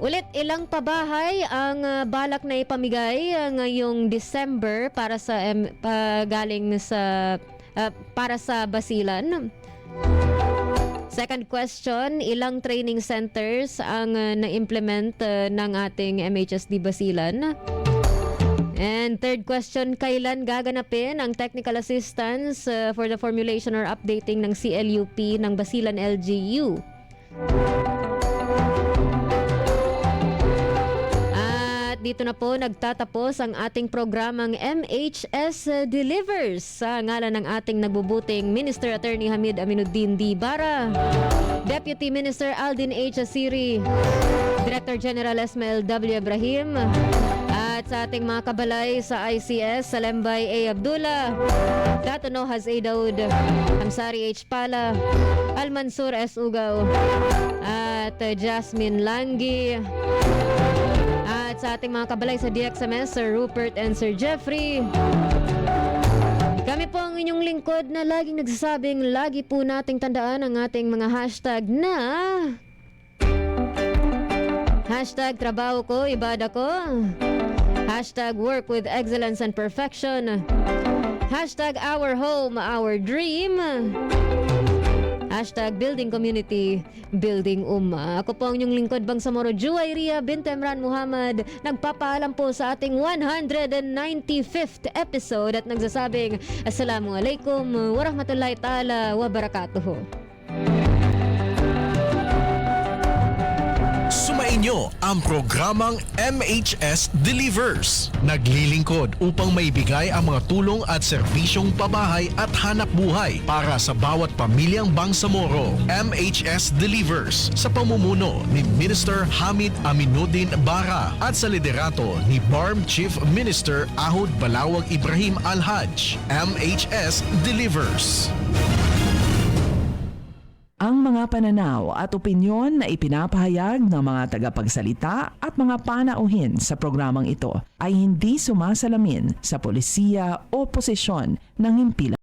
Ulit, ilang pabahay ang balak na ipamigay ngayong December para sa para sa Basilan? Second question, ilang training centers ang na-implement ng ating MHSD Basilan? And third question, kailan gaganapin ang technical assistance for the formulation or updating ng CLUP ng Basilan LGU? Dito na po nagtatapos ang ating programang MHS Delivers sa ngalan ng ating nagbubuting Minister Attorney Hamid Aminuddin D. Bara, Deputy Minister Aldin H. Asiri, Director General Esmael W. Ibrahim, at sa ating mga kabalay sa ICS, Salembay A. Abdullah, Dato Nohaz A. Daud, Hamsari H. Pala, Almansur S. Ugaw, at Jasmine Langgi, at sa ating mga kabalay sa DXMS, Sir Rupert and Sir Jeffrey. Kami po ang inyong lingkod na laging nagsasabing lagi po nating tandaan ang ating mga hashtag na hashtag trabaho ko, ibada ko, hashtag work with excellence and perfection, Hashtag our home, our dream. Hashtag building community, building umma. Ako po ang inyong lingkod Bangsamoro, Juwayria bint Emran Muhammad. Nagpapaalam po sa ating 195th episode at nagsasabing Assalamualaikum warahmatullahi ta'ala wabarakatuh. Sumainyo ang programang MHS Delivers. Naglilingkod upang maibigay ang mga tulong at serbisyong pabahay at hanap buhay para sa bawat pamilyang Bangsamoro. MHS Delivers sa pamumuno ni Minister Hamid Aminuddin Bara at sa liderato ni BARM Chief Minister Ahud Balawag Ibrahim Al-Haj. MHS Delivers. Ang mga pananaw at opinyon na ipinapahayag ng mga tagapagsalita at mga panauhin sa programang ito ay hindi sumasalamin sa polisiya o posisyon ng himpilan.